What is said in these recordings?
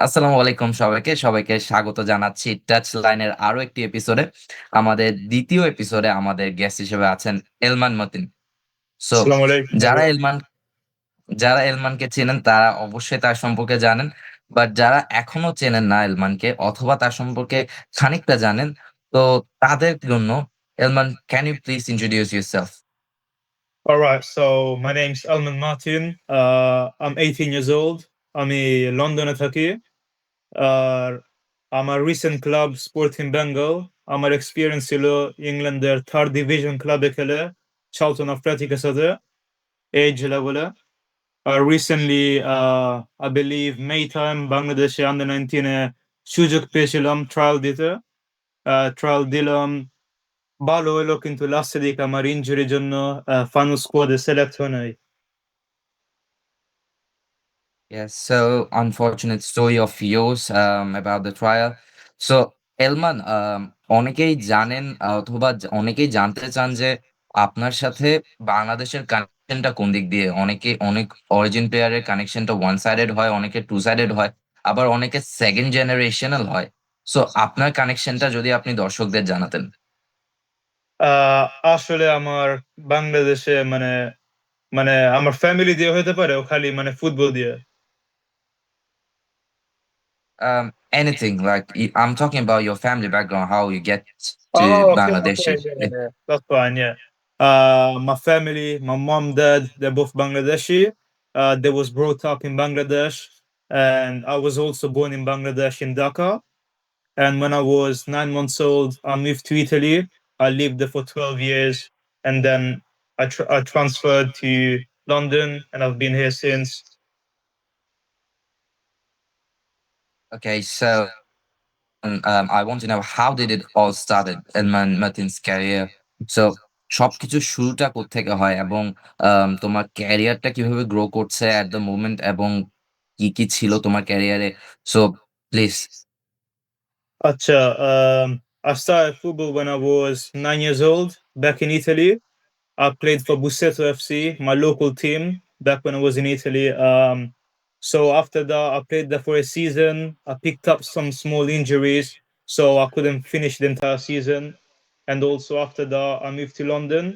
আসসালামু আলাইকুম সবাইকে স্বাগত জানাচ্ছি টাচ লাইনের আরো একটি এপিসোডে। আমাদের ২য় এপিসোডে আমাদের গেস্ট হিসেবে আছেন এলমান মতিন। সো আসসালামু আলাইকুম যারা ভাইয়া। এলমান যারা এলমানকে চেনেন তারা অবশ্যই তার সম্পর্কে জানেন। বাট যারা এখনো চেনেন না এলমানকে অথবা তার সম্পর্কে খানিকটা জানেন, তো তাদের জন্য Elman, can you please introduce yourself? All right, so my name's Elman Matin. I'm 18 years old. আমি লন্ডনে থাকি। আর আমার রিসেন্ট ক্লাব স্পোর্টিং বেঙ্গল। আমার এক্সপিরিয়েন্স ছিল ইংল্যান্ডের থার্ড ডিভিশন ক্লাবে খেলে, চার্লটন অ্যাথলেটিকের সাথে এজ লেভেলে। আর recently I believe my time বাংলাদেশে আন্ডার 19 সুযোগ পেয়েছিলাম ট্রায়াল দিতে। ট্রায়াল দিলাম, ভালো হইলো, কিন্তু লাস্টের দিকে আমার ইনজুরির জন্য ফাইনাল স্কোয়াডে সিলেক্ট হয় নাই। Yes, so unfortunate story of yours about the trial. So এলমান, অনেকেই জানেন অথবা অনেকেই জানতে চান যে আপনার সাথে বাংলাদেশের কানেকশনটা কোন দিক দিয়ে? অনেক অরিজিন প্লেয়ারের কানেকশনটা ওয়ান সাইডেড হয়, অনেকের টু সাইডেড হয়, আবার অনেকের সেকেন্ড জেনারেশনাল হয়। সো আপনার কানেকশনটা যদি আপনি দর্শকদের জানাতেন। আসলে আমার বাংলাদেশে মানে মানে আমার ফ্যামিলি দিয়ে হইতে পারে, ও খালি মানে ফুটবল দিয়ে। Anything like I'm talking about your family background, how you get to Oh, okay, Bangladeshi. okay, yeah. That's fine, yeah. My family, my mom, dad, they're both Bangladeshi. They was brought up in Bangladesh, and I was also born in Bangladesh in Dhaka. And when I was 9 months old, I moved to Italy. I lived there for 12 years, and then I transferred to London, and I've been here since. Okay, so I want to know how did it all started Elman Matin's career? So সবকিছুর শুরুটা কোত্থেকে হয় এবং তোমার ক্যারিয়ারটা কিভাবে grow করছে at the moment এবং কি ছিল তোমার ক্যারিয়ারে? So please. Acha, I started football when I was 9 years old back in Italy. I played for Busseto FC, my local team, back when I was in Italy. So after that, I played there for a season. I picked up some small injuries, so I couldn't finish the entire season. And also after that, I moved to London,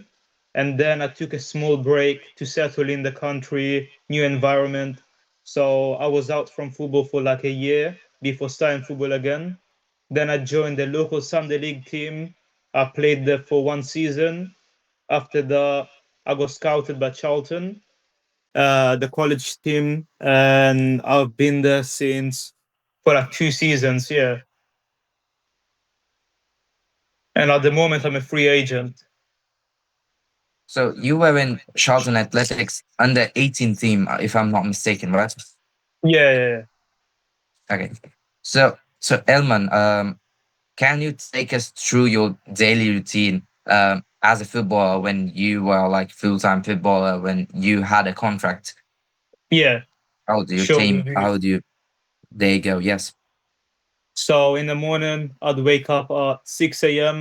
and then I took a small break to settle in the country, new environment. So I was out from football for like a year before starting football again. Then I joined the local Sunday League team. I played there for one season. After that, I got scouted by Charlton, the college team, and I've been there since for like 2 seasons. Yeah, and at the moment I'm a free agent. So you were in Charlton Athletics under 18 team, if I'm not mistaken, right? Yeah, yeah, yeah. Okay. So Elman, can you take us through your daily routine as a footballer when you were like full-time footballer when you had a contract? Yeah. How do you Sure. came? How do you? There you go. Yes. So in the morning, I'd wake up at 6 a.m.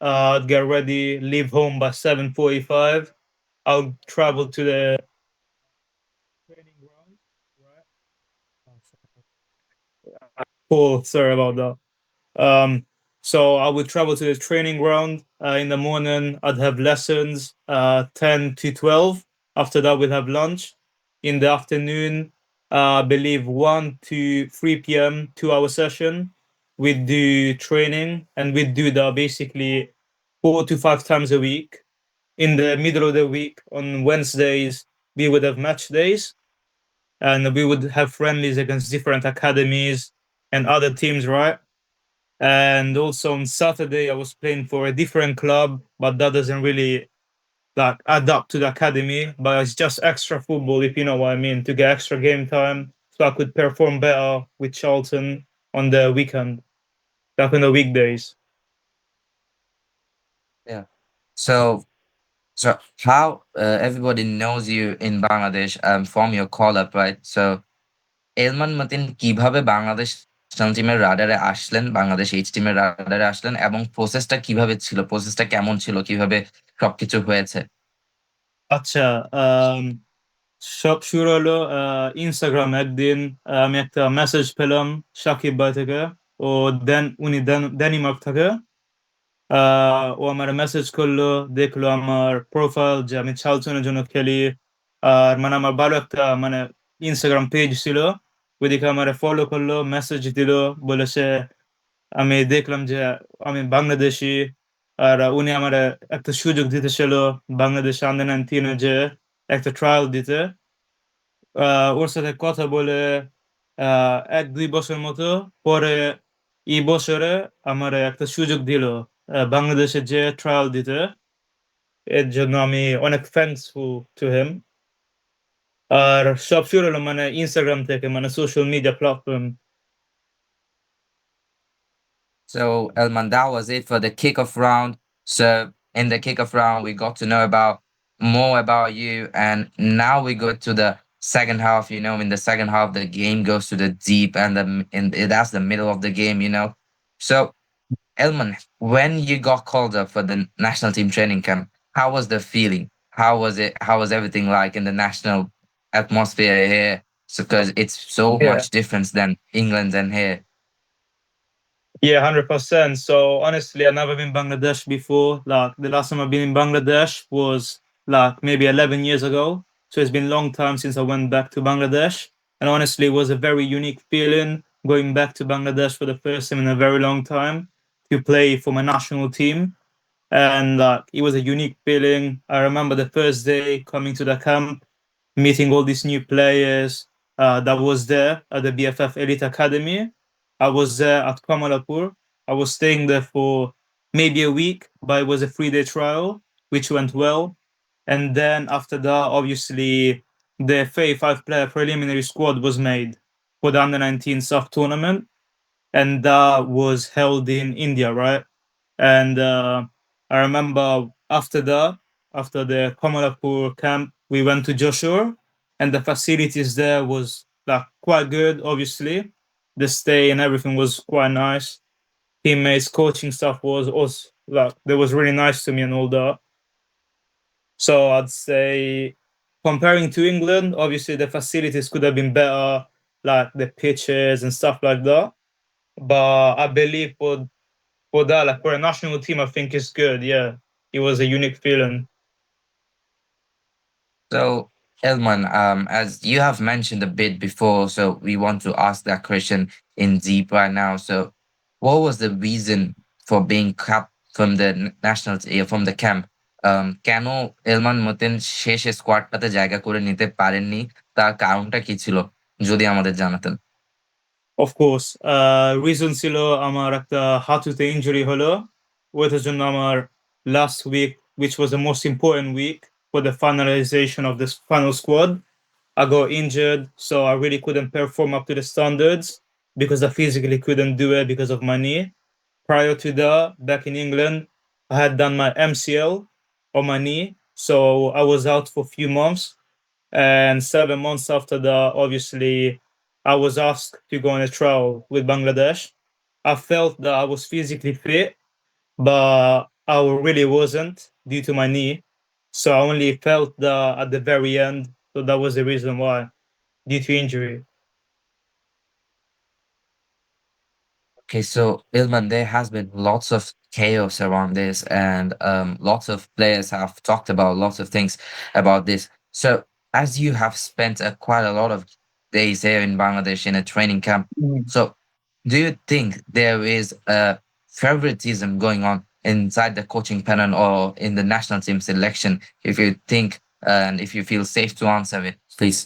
I'd get ready, leave home by 7:45. I'll travel to the training ground. Right. Oh, sorry about that. So I would travel to the training ground in the morning. I'd have lessons 10 to 12. After that, we'd have lunch. In the afternoon, I believe 1 to 3 p.m., 2 hour session. We'd do training, and we'd do that basically 4 to 5 times a week. In the middle of the week, on Wednesdays, we would have match days, and we would have friendlies against different academies and other teams, right? And also on Saturday, I was playing for a different club, but that doesn't really like adapt to the academy. But it's just extra football, if you know what I mean, to get extra game time, so I could perform better with Charlton on the weekend, like on the weekdays. Yeah. So so how everybody knows you in Bangladesh from your call up, right? So Elman Matin কিভাবে Bangladesh national টিমের রাডারে আসলেন, Bangladesh H টিমের রাডারে আসলেন এবং প্রসেসটা কিভাবে ছিল? প্রসেসটা কেমন ছিল? কিভাবে সবকিছু হয়েছে? Acha, সব শুরু হলো ইনস্টাগ্রাম একদিন আমি একটা মেসেজ পেলাম সাকিব ভাই থেকে। ও উনি ডেনমার্ক থাকে। ও আমার মেসেজ করলো, দেখলো আমার প্রোফাইল যে আমি চালচনের জন্য খেলি। আর মানে আমার ভালো একটা মানে ইনস্টাগ্রাম পেজ ছিল। ওইদিকে আমার ফলো করলো, মেসেজ দিল, বলেছে আমি দেখলাম যে আমি বাংলাদেশি। আর উনি আমার একটা সুযোগ দিতেছিল বাংলাদেশ আন্ডার 19 যে একটা ট্রায়াল দিতে। ওর সাথে কথা বলে 1-2 বছর মতো পরে এই বছরে আমার একটা সুযোগ দিল বাংলাদেশে যে ট্রায়াল দিতে। এর জন্য আমি অনেক থ্যাঙ্কসফুল টু হিম। আর সব শুরু হলো মানে ইনস্টাগ্রাম থেকে, মানে social media platform. So, Elman, that was it for the kickoff round. So, in the kickoff round, we got to know about more about you, and now we go to the second half. In the second half, the game goes to the deep, and that's the middle of the game. So, Elman, when you got called up for the national team training camp, how was the feeling? How was it? How was everything like in the national atmosphere here? So, because it's so Yeah. much difference than England and here. Yeah, 100%. So honestly, I've never been Bangladesh before. Like the last time I've been in Bangladesh was like maybe 11 years ago. So it's been a long time since I went back to Bangladesh. And honestly, it was a very unique feeling going back to Bangladesh for the first time in a very long time to play for my national team. And it was a unique feeling. I remember the first day coming to the camp, meeting all these new players that was there at the BFF Elite Academy. I was there at Kamalapur. I was staying there for maybe a week, but it was a 3-day trial, which went well. And then after that, obviously, the 35-player preliminary squad was made for the under 19 SAF tournament, and that was held in India, right? And I remember after that, after the Kamalapur camp, we went to Joshua, and the facilities there was like quite good. Obviously, the stay and everything was quite nice. Teammates, coaching staff was also like they was really nice to me and all that. So I'd say comparing to England, obviously the facilities could have been better, like the pitches and stuff like that. But I believe for that, like for a national team, I think it's good. Yeah, it was a unique feeling. So, Elman, as you have mentioned a bit before, so we want to ask that question in deep right now. So, what was the reason for being cut from the national from the camp? কেন এলমান মতিন শেষ স্কোয়াডটাতে জায়গা করে নিতে পারেননি? তার কারণটা কি ছিল? যদি আমাদের জানাতেন। Of course, reason ছিল আমার একটা হাঁটুতে ইনজুরি হলো, ওইটার জন্য আমার last week, which was the most important week for the finalization of this final squad, I got injured, so I really couldn't perform up to the standards because I physically couldn't do it because of my knee. Prior to that, back in England, I had done my MCL on my knee, so I was out for a few months. And 7 months after that, obviously, I was asked to go on a trial with Bangladesh. I felt that I was physically fit, but I really wasn't due to my knee. So I only felt that at the very end. So that was the reason why, due to injury. Okay, so Ilman, there has been lots of chaos around this, and lots of players have talked about lots of things about this. So, as you have spent quite a lot of days here in Bangladesh in a training camp, Mhm. so do you think there is a favoritism going on inside the coaching panel or in the national team selection? If you think and if you feel safe to answer it, please.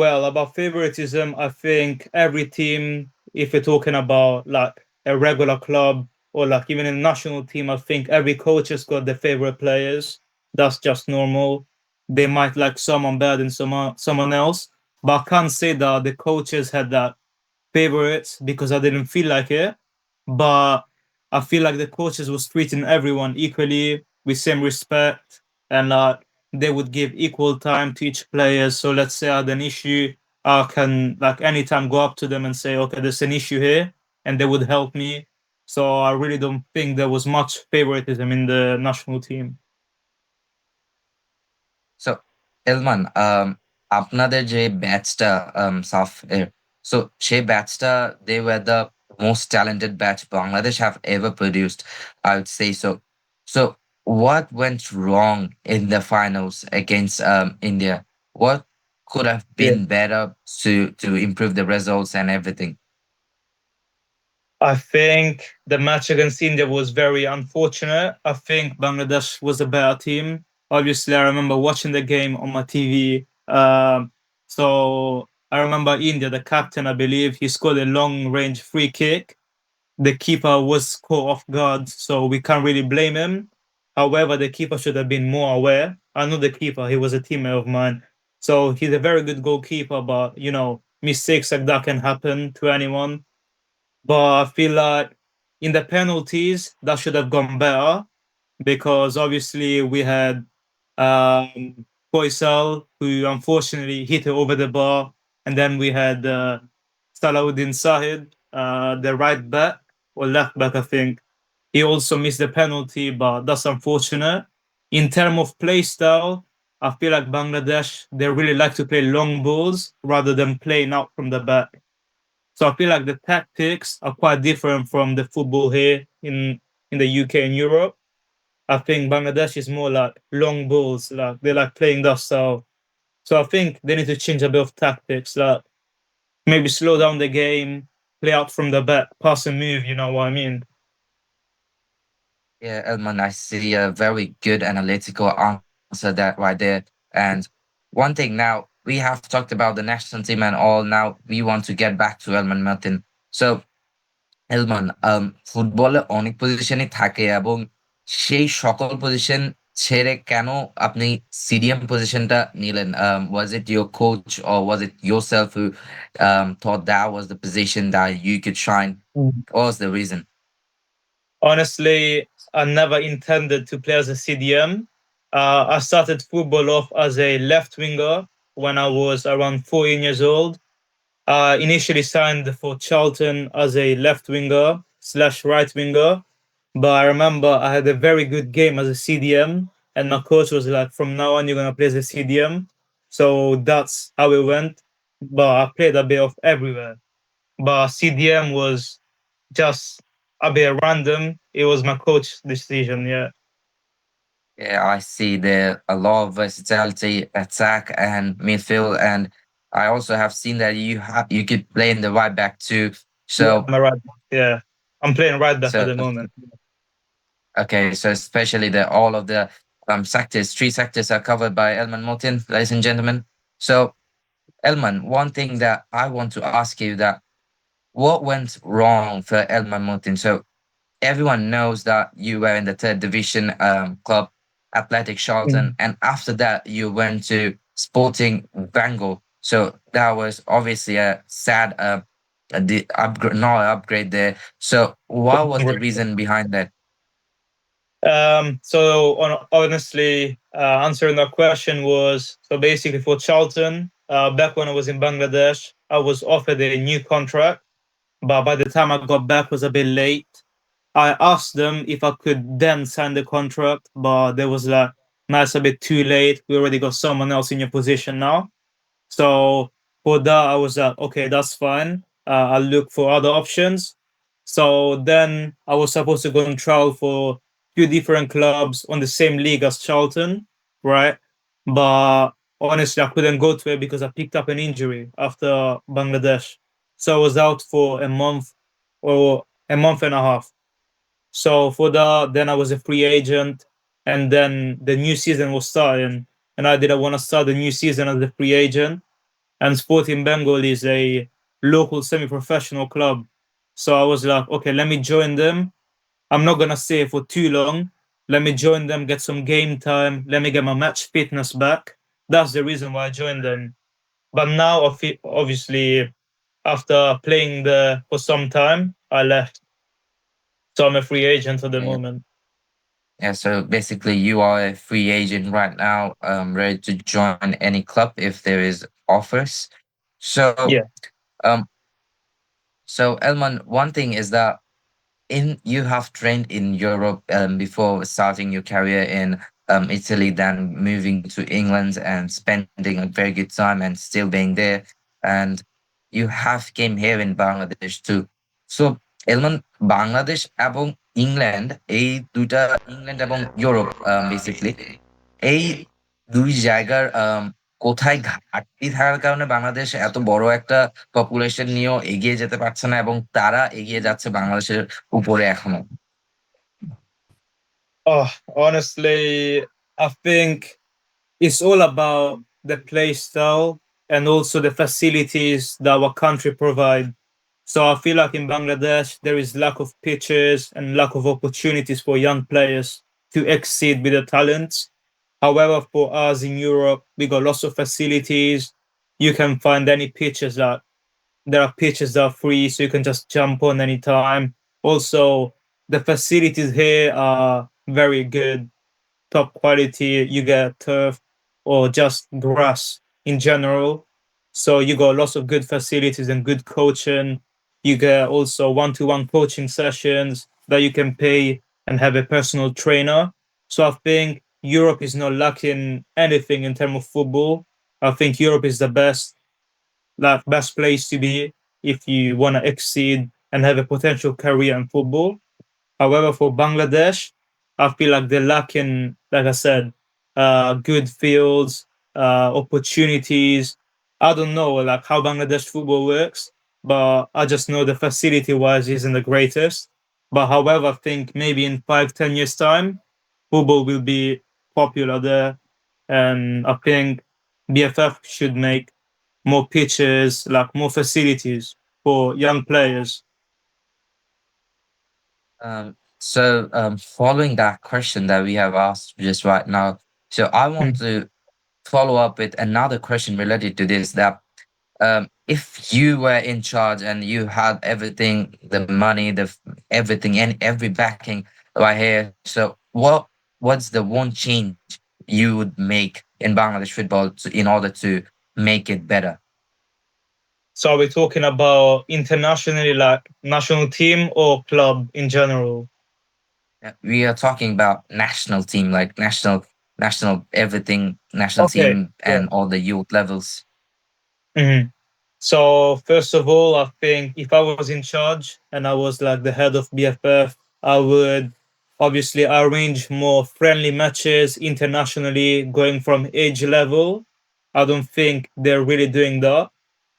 Well, about favoritism, I think every team, if you're talking about like a regular club or like even a national team, I think every coach has got their favorite players. That's just normal. They might like someone better than someone else, but I can't say that the coaches had that favorites because I didn't feel like it. But I feel like the coaches was treating everyone equally with same respect, and they would give equal time to each player. So let's say I had an issue, I can like anytime go up to them and say, okay, there's an issue here, and they would help me. So I really don't think there was much favoritism in the national team. So এলমান, আপনাদের যে ব্যাচটা সাফ এর, so সেই ব্যাচটা they were the most talented batch Bangladesh have ever produced, I would say so. So what went wrong in the finals against India? What could have Yeah. been better to improve the results and everything? I think the match against India was very unfortunate. I think Bangladesh was a better team. Obviously, I remember watching the game on my TV. So I remember India, the captain, I believe, he scored a long range free kick. The keeper was caught off guard, so we can't really blame him. However, the keeper should have been more aware. I know the keeper, he was a teammate of mine. So he's a very good goalkeeper, but mistakes like that can happen to anyone. But I feel like in the penalties, that should have gone better because obviously we had Faisal, who unfortunately hit it over the bar. And then we had Salahuddin Sahid, the right back or left back, I think. He also missed the penalty, but that's unfortunate. In terms of play style, I feel like Bangladesh, they really like to play long balls rather than playing out from the back. So I feel like the tactics are quite different from the football here in the UK and Europe. I think Bangladesh is more like long balls, like they like playing that style. So I think they need to change a bit of tactics, like maybe slow down the game, play out from the back, pass and move. You know what I mean? Yeah, Elman, I see a very good analytical answer that right there. And one thing now, we have talked about the national team and all. Now we want to get back to Elman Matin. So এলমান, ফুটবলে অনেক পজিশনই থাকে এবং সেই সকল position ছেড়ে কেন আপনি CDM পজিশনটা নিলেন? Was it your coach or was it yourself who thought that was the position that you could shine? Mm. What was the reason? Honestly, I never intended to play as a CDM. I started football off as a left winger when I was around 14 years old. Initially signed for Charlton as a left winger slash right winger. But I remember I had a very good game as a CDM, and my coach was like, from now on, you're going to play as a CDM. So that's how it went. But I played a bit of everywhere. But CDM was just a bit random. It was my coach's decision. Yeah. Yeah, I see there a lot of versatility, attack and midfield, and I also have seen that you could play in the right back too. Yeah, So I'm a right back. Yeah. I'm playing right back at so the moment. okay, so especially the all of the sectors, three sectors are covered by Elman Motin, ladies and gentlemen. So Elman, one thing that I want to ask you that what went wrong for Elman Motin? So everyone knows that you were in the third division club, Athletic Charlton, Mm. and after that you went to Sporting Bengal. So that was obviously a sad the upgrade, not upgrade there. So what was the reason behind that? Honestly, answering that question was so basically for Charlton, back when I was in Bangladesh, I was offered a new contract, but by the time I got back was a bit late. I asked them if I could then sign the contract, but there was like, no, it's a bit too late. We already got someone else in your position now. So for that, I was like, okay, that's fine. I'll look for other options. So then I was supposed to go and trial for two different clubs on the same league as Charlton, right? But honestly, I couldn't go to it because I picked up an injury after Bangladesh. So I was out for a month or a month and a half. So for that, then I was a free agent, and then the new season was starting, and I didn't want to start the new season as a free agent. And Sporting Bengal is a local semi-professional club, so I was like, okay, let me join them. I'm not gonna stay for too long. Let me join them, get some game time. Let me get my match fitness back. That's the reason why I joined them. But now, obviously, after playing there for some time, I left. So I'm a free agent at the Yeah, moment. yeah. So basically, you are a free agent right now, ready to join any club if there is offers. So, Yeah. um, so Elman, one thing is that in you have trained in Europe before starting your career in Italy, then moving to England and spending a very good time and still being there. And you have came here in Bangladesh too. So Elman, Bangladesh এবং England এই দুইটা England এবং Europe basically এই ২ জায়গার কোথায় ঘাটতি থাকার কারণে বাংলাদেশ এত বড় একটা পপুলেশন নিয়েও এগিয়ে যেতে পারছে না এবং তারা এগিয়ে যাচ্ছে বাংলাদেশের উপরে এখনো? Oh, honestly, I think it's all about the play style and also the facilities that our country provide. So I feel like in Bangladesh there is lack of pitches and lack of opportunities for young players to exceed with their talents. However, for us in Europe, we got lots of facilities. You can find any pitches that there are pitches that are free, so you can just jump on anytime. Also, the facilities here are very good, top quality. You get turf or just grass in general. So you got lots of good facilities and good coaching. You get also one-to-one coaching sessions that you can pay and have a personal trainer. So I think Europe is not lacking anything in terms of football. I think Europe is the best place to be if you want to exceed and have a potential career in football. However, for Bangladesh, I feel like they're lacking, like I said, good fields, opportunities. I don't know like how Bangladesh football works, but I just know the facility wise isn't the greatest. But however, I think maybe in 5, 10 years time, football will be popular there, and I think BFF should make more pitches, like more facilities for young players. Following that question that we have asked just right now, so I want Mm. to follow up with another question related to this. That if you were in charge and you had everything, the money, everything, and every backing right here, so what's the one change you would make in Bangladesh football in order to make it better? So are we talking about internationally, like national team or club in general? We are talking about national team, like national everything, national Okay. team, Yeah. and all the youth levels. Mhm. So first of all, I think if I was in charge and I was like the head of BFF, I would obviously arrange more friendly matches internationally, going from age level. I don't think they're really doing that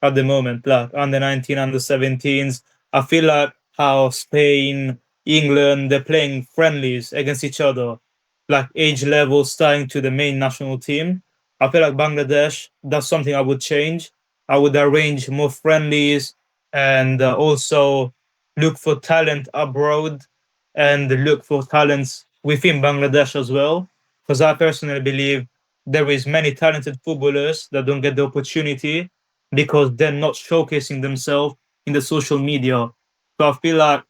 at the moment. Like under 19, under 17s, I feel like how Spain, England, they're playing friendlies against each other, like age level starting to the main national team. I feel like Bangladesh, that's something I would change. I would arrange more friendlies and also look for talent abroad and look for talents within Bangladesh as well. Because I personally believe there is many talented footballers that don't get the opportunity because they're not showcasing themselves in the social media. So I feel like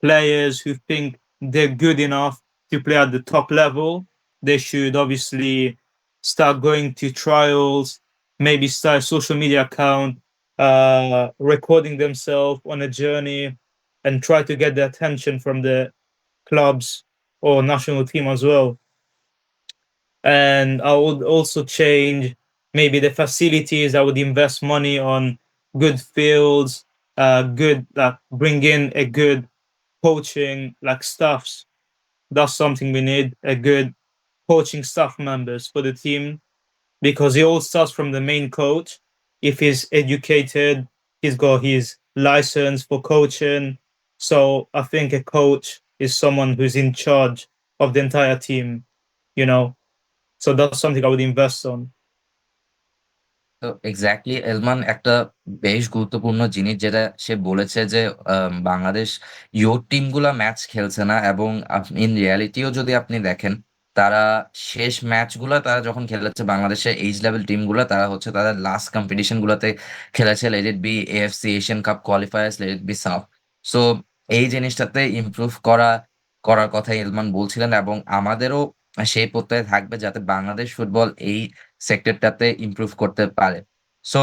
players who think they're good enough to play at the top level, they should obviously start going to trials, maybe start a social media account, recording themselves on a journey, and try to get the attention from the clubs or national team as well. And I would also change maybe the facilities. I would invest money on good fields, good like bring in a good coaching like staffs. That's something we need, a good coaching staff members for the team because it all starts from the main coach. If he's educated, he's got his license for coaching. So I think a coach is someone who's in charge of the entire team, you know. So that's something I would invest on. তো exactly এলমান একটা বেশ গুরুত্বপূর্ণ জিনিস যেটা সে বলেছে যে Bangladesh youth টিমগুলা match খেলছে না এবং ইন রিয়ালিটিও যদি আপনি দেখেন তারা শেষ ম্যাচগুলা তারা যখন খেলেছে বাংলাদেশের এইজ লেভেল টিমগুলা তারা হচ্ছে তাদের লাস্ট কম্পিটিশন গুলাতে খেলেছে, let it be AFC Asian cup qualifiers, let it be সাফ। সো এই জিনিসটাতে ইমপ্রুভ করার কথা এলমান বলছিলেন এবং আমাদেরও সেই প্রত্যয় থাকবে যাতে বাংলাদেশ ফুটবল এই সেক্টরটাতে ইমপ্রুভ করতে পারে। So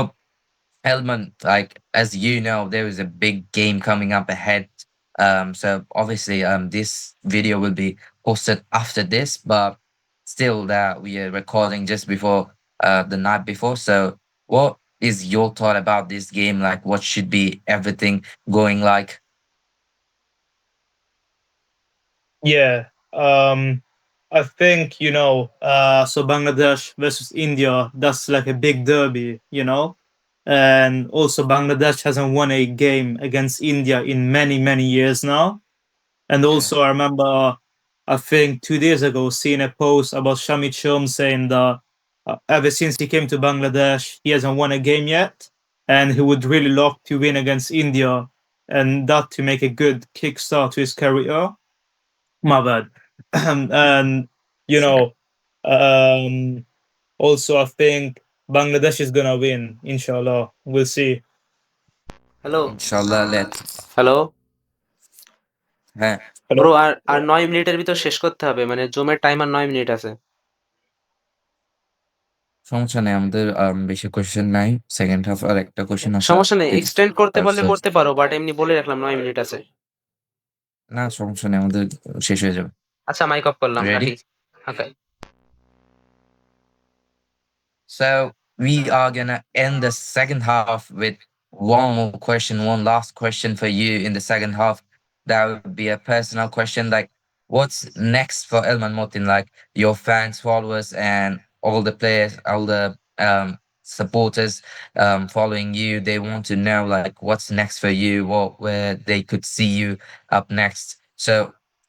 Elman, like as you know, there is a big game coming up ahead. So obviously, this video will be posted after this. But still that we are recording just before the night before. So, what is your thought about this game? Like, what should be everything going like? Yeah. I think, so Bangladesh versus India, that's like a big derby. And also Bangladesh hasn't won a game against India in many, many years now. And Yeah. also I remember, I think 2 days ago, seeing a post about Shamit Shom saying that ever since he came to Bangladesh, he hasn't won a game yet. And he would really love to win against India, and that to make a good kickstart to his career. My bad. And you So, know, um, also I think Bangladesh is gonna win. Inshallah, we'll see. Hello, inshallah, let's. Hello. হ্যাঁ, Hello. Bro, আর ৯ মিনিটের ভিতর শেষ করতে হবে। মানে জুমের timer ৯ minute আছে। সমস্যা নেই আমাদের বেশি কোয়েশ্চেন নাই। সেকেন্ড হাফ আর একটা কোয়েশ্চেন আছে। সমস্যা নেই। প্লিজ এক্সটেন্ড করতে পারলে তারপর করতে পারো। বাট এমনি বলে রাখলাম ৯ মিনিট আছে। না সমস্যা নেই আমাদের শেষ হয়ে যাবে। আচ্ছা, মাইক অফ করলাম। রেডি? কাটি। ওকে। So we are gonna end the second half with one more question, one last question for you in the second half. That would be a personal question, like what's next for Elman Matin? Like your fans, followers, and all the players, all the supporters following you. They want to know like what's next for you, what where they could see you up next. So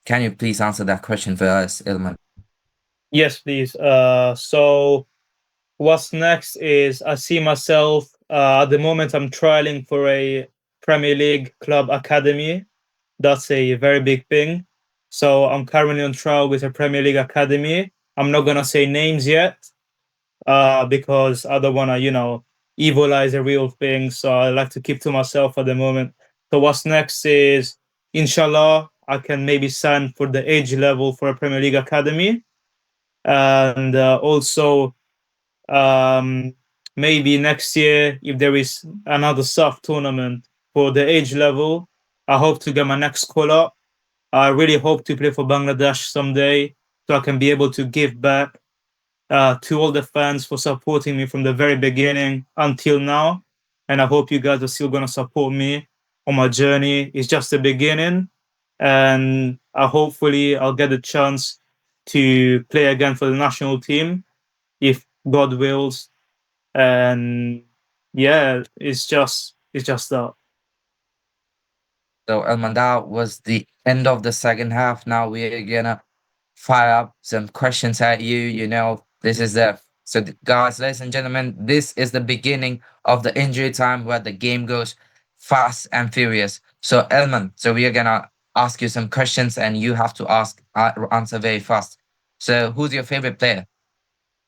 can you please answer that question for us, Elman? Yes, please. So what's next is I see myself, at the moment I'm trialing for a Premier League club academy. That's a very big thing. So I'm currently on trial with a Premier League academy. I'm not gonna say names yet, because I don't wanna, evilize a real thing. So I like to keep to myself at the moment. So what's next is, inshallah, I can maybe sign for the age level for a Premier League academy, and also, um, maybe next year, if there is another soft tournament for the age level, I hope to get my next call up. I really hope to play for Bangladesh someday, so I can be able to give back, to all the fans for supporting me from the very beginning until now. And I hope you guys are still going to support me on my journey. It's just the beginning. And hopefully I'll get a chance to play again for the national team if God wills. And yeah, it's just that. So Elman, that was the end of the second half. Now we're gonna fire up some questions at you. This is guys, ladies and gentlemen, this is the beginning of the injury time where the game goes fast and furious. So Elman, so we are gonna ask you some questions and you have to answer very fast. So who's your favorite player?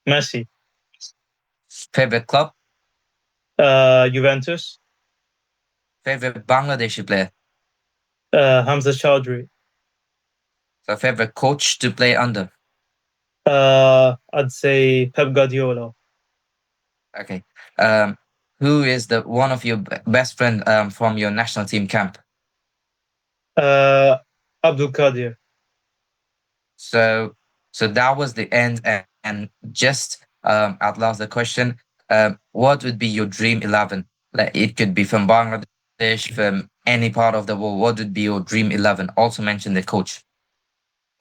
Messi. Favorite club? Juventus. Favorite Bangladeshi player? Hamza Choudhury. So favorite coach to play under? I'd say Pep Guardiola. Okay. Who is the one of your best friend from your national team camp? Uh, Abdul Kadir. So, so that was the end, and just at last the question: what would be your dream 11? Like it could be from Bangladesh, from any part of the world. What would be your dream 11? Also mention the coach.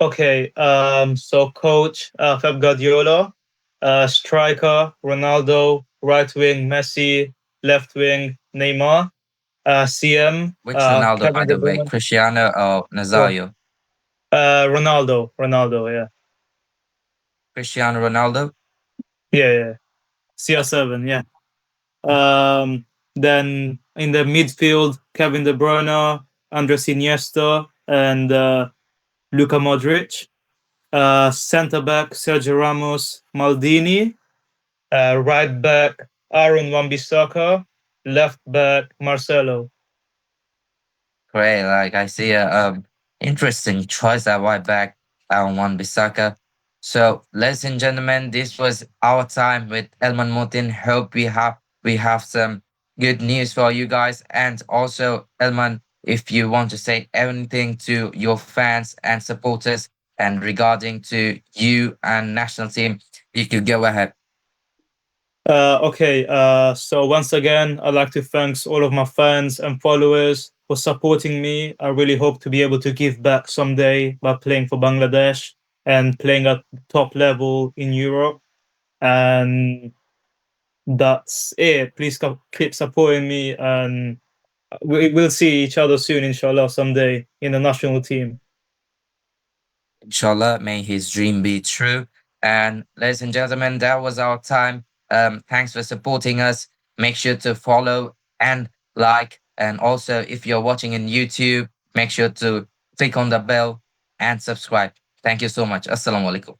Okay, so coach, Pep Guardiola, striker Ronaldo, right wing Messi, left wing Neymar, CM, Which Ronaldo, by Kevin De the way, Bruyne. Cristiano or Ro- Nazario? Ronaldo, yeah, Cristiano Ronaldo. yeah, yeah, CR7, yeah. Um, then in the midfield, Kevin De Bruyne, Andres Iniesta, and Luka Modric. Centre back Sergio Ramos, Maldini. Right back Aaron Wan-Bissaka, left back Marcelo. Great. Like I see a interesting choice at right back, one Bisaka. So, ladies and gentlemen, this was our time with Elman Motin. Hope we have some good news for you guys. And also, Elman, if you want to say anything to your fans and supporters, and regarding to you and national team, you could go ahead. Okay, so once again, I'd like to thank all of my fans and followers for supporting me. I really hope to be able to give back someday by playing for Bangladesh and playing at top level in Europe. And that's it. Please keep supporting me, and we'll see each other soon, inshallah, someday in the national team. Inshallah, may his dream be true. And ladies and gentlemen, that was our time. Thanks for supporting us. Make sure to follow and like. And also, if you're watching in YouTube, make sure to click on the bell and subscribe. Thank you so much. Assalamu alaikum.